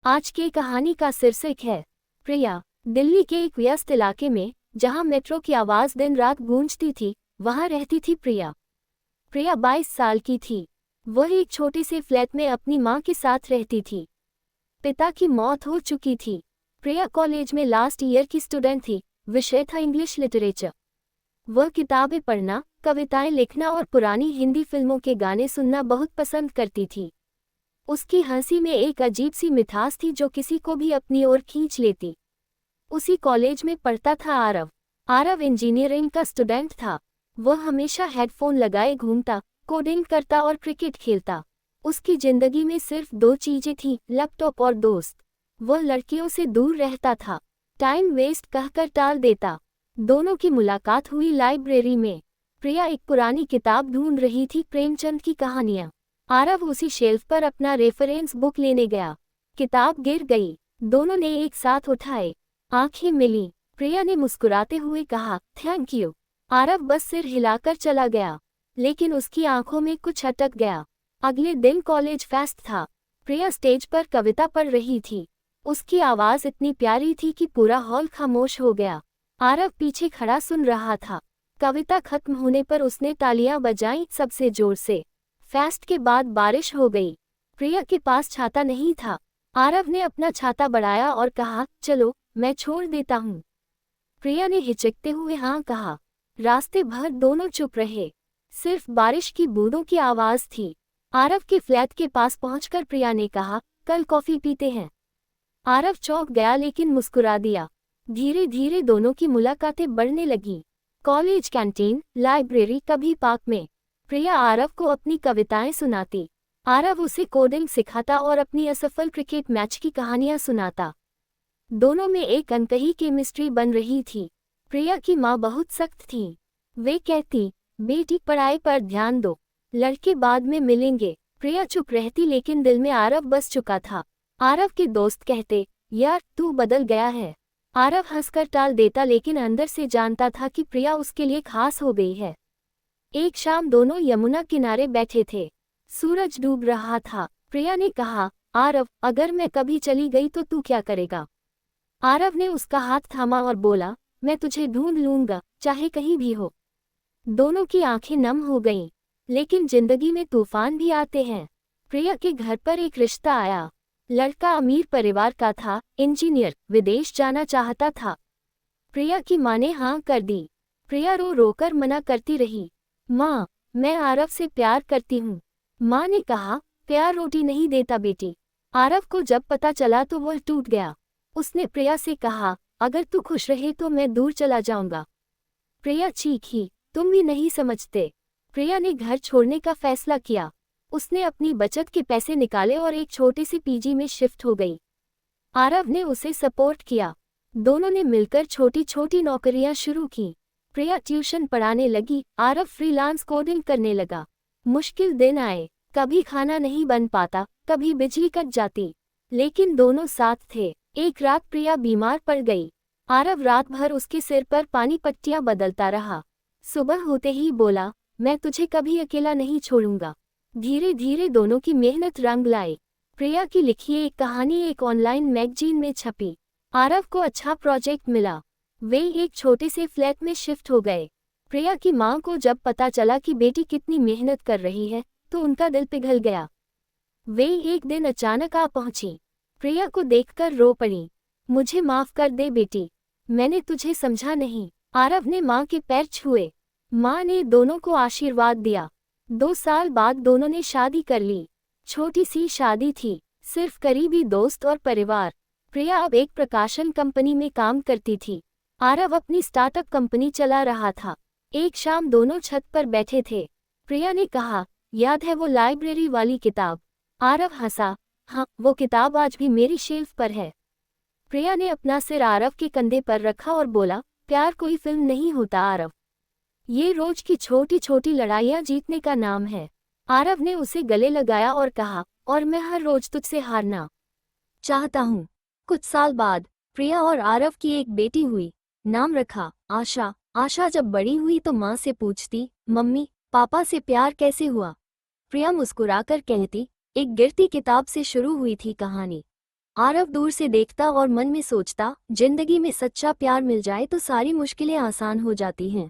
आज की कहानी का शीर्षक है प्रिया। दिल्ली के एक व्यस्त इलाके में जहां मेट्रो की आवाज दिन रात गूंजती थी, वहां रहती थी प्रिया। प्रिया 22 साल की थी। वह एक छोटे से फ्लैट में अपनी मां के साथ रहती थी। पिता की मौत हो चुकी थी। प्रिया कॉलेज में लास्ट ईयर की स्टूडेंट थी। विषय था इंग्लिश लिटरेचर। वह किताबें पढ़ना, कविताएं लिखना और पुरानी हिंदी फिल्मों के गाने सुनना बहुत पसंद करती थी। उसकी हंसी में एक अजीब सी मिठास थी जो किसी को भी अपनी ओर खींच लेती। उसी कॉलेज में पढ़ता था आरव। आरव इंजीनियरिंग का स्टूडेंट था। वह हमेशा हेडफोन लगाए घूमता, कोडिंग करता और क्रिकेट खेलता। उसकी जिंदगी में सिर्फ दो चीजें थीं, लैपटॉप और दोस्त। वह लड़कियों से दूर रहता था, टाइम वेस्ट कहकर टाल देता। दोनों की मुलाकात हुई लाइब्रेरी में। प्रिया एक पुरानी किताब ढूंढ रही थी, प्रेमचंद की कहानियां। आरव उसी शेल्फ पर अपना रेफरेंस बुक लेने गया। किताब गिर गई। दोनों ने एक साथ उठाए। आंखें मिली। प्रिया ने मुस्कुराते हुए कहा, थैंक यू। आरव बस सिर हिलाकर चला गया, लेकिन उसकी आंखों में कुछ अटक गया। अगले दिन कॉलेज फेस्ट था। प्रिया स्टेज पर कविता पढ़ रही थी। उसकी आवाज इतनी प्यारी थी कि पूरा हॉल खामोश हो गया। आरव पीछे खड़ा सुन रहा था। कविता खत्म होने पर उसने तालियां बजाईं, सबसे जोर से। फेस्ट के बाद बारिश हो गई। प्रिया के पास छाता नहीं था। आरव ने अपना छाता बढ़ाया और कहा, चलो मैं छोड़ देता हूँ। प्रिया ने हिचकते हुए हाँ कहा। रास्ते भर दोनों चुप रहे। सिर्फ बारिश की बूंदों की आवाज थी। आरव के फ्लैट के पास पहुंचकर प्रिया ने कहा, कल कॉफी पीते हैं। आरव चौंक गया लेकिन मुस्कुरा दिया। धीरे धीरे दोनों की मुलाकातें बढ़ने लगीं। कॉलेज कैंटीन, लाइब्रेरी, कभी पार्क में। प्रिया आरव को अपनी कविताएं सुनाती। आरव उसे कोडिंग सिखाता और अपनी असफल क्रिकेट मैच की कहानियां सुनाता। दोनों में एक अनकही केमिस्ट्री बन रही थी। प्रिया की माँ बहुत सख्त थी। वे कहती, बेटी पढ़ाई पर ध्यान दो, लड़के बाद में मिलेंगे। प्रिया चुप रहती लेकिन दिल में आरव बस चुका था। आरव के दोस्त कहते, यार तू बदल गया है। आरव हंसकर टाल देता लेकिन अंदर से जानता था कि प्रिया उसके लिए खास हो गई है। एक शाम दोनों यमुना किनारे बैठे थे। सूरज डूब रहा था। प्रिया ने कहा, आरव अगर मैं कभी चली गई तो तू क्या करेगा? आरव ने उसका हाथ थामा और बोला, मैं तुझे ढूंढ लूंगा, चाहे कहीं भी हो। दोनों की आंखें नम हो गईं। लेकिन जिंदगी में तूफान भी आते हैं। प्रिया के घर पर एक रिश्ता आया। लड़का अमीर परिवार का था, इंजीनियर, विदेश जाना चाहता था। प्रिया की माँ ने हाँ कर दी। प्रिया रो रोकर मना करती रही। माँ, मैं आरव से प्यार करती हूँ। माँ ने कहा, प्यार रोटी नहीं देता बेटी। आरव को जब पता चला तो वह टूट गया। उसने प्रिया से कहा, अगर तू खुश रहे तो मैं दूर चला जाऊंगा। प्रिया चीखी, तुम भी नहीं समझते। प्रिया ने घर छोड़ने का फैसला किया। उसने अपनी बचत के पैसे निकाले और एक छोटे से पीजी में शिफ्ट हो गई। आरव ने उसे सपोर्ट किया। दोनों ने मिलकर छोटी छोटी नौकरियां शुरू की। प्रिया ट्यूशन पढ़ाने लगी, आरव फ्रीलांस कोडिंग करने लगा। मुश्किल दिन आए, कभी खाना नहीं बन पाता, कभी बिजली कट जाती, लेकिन दोनों साथ थे। एक रात प्रिया बीमार पड़ गई। आरव रात भर उसके सिर पर पानी पट्टियां बदलता रहा। सुबह होते ही बोला, मैं तुझे कभी अकेला नहीं छोड़ूंगा। धीरे धीरे दोनों की मेहनत रंग लाई। प्रिया की लिखी एक कहानी एक ऑनलाइन मैगजीन में छपी। आरव को अच्छा प्रोजेक्ट मिला। वे एक छोटे से फ्लैट में शिफ्ट हो गए। प्रिया की मां को जब पता चला कि बेटी कितनी मेहनत कर रही है तो उनका दिल पिघल गया। वे एक दिन अचानक आ पहुंची। प्रिया को देखकर रो पड़ी। मुझे माफ कर दे बेटी, मैंने तुझे समझा नहीं। आरव ने मां के पैर छुए। मां ने दोनों को आशीर्वाद दिया। 2 साल बाद दोनों ने शादी कर ली। छोटी सी शादी थी, सिर्फ करीबी दोस्त और परिवार। प्रिया अब एक प्रकाशन कंपनी में काम करती थी। आरव अपनी स्टार्टअप कंपनी चला रहा था। एक शाम दोनों छत पर बैठे थे। प्रिया ने कहा, याद है वो लाइब्रेरी वाली किताब? आरव हंसा, हाँ, वो किताब आज भी मेरी शेल्फ पर है। प्रिया ने अपना सिर आरव के कंधे पर रखा और बोला, प्यार कोई फिल्म नहीं होता आरव, ये रोज की छोटी छोटी लड़ाइयाँ जीतने का नाम है। आरव ने उसे गले लगाया और कहा, और मैं हर रोज तुझसे हारना चाहता हूँ। कुछ साल बाद प्रिया और आरव की एक बेटी हुई। नाम रखा आशा। आशा जब बड़ी हुई तो माँ से पूछती, मम्मी पापा से प्यार कैसे हुआ? प्रिया मुस्कुराकर कहती, एक गिरती किताब से शुरू हुई थी कहानी। आरव दूर से देखता और मन में सोचता, जिंदगी में सच्चा प्यार मिल जाए तो सारी मुश्किलें आसान हो जाती हैं।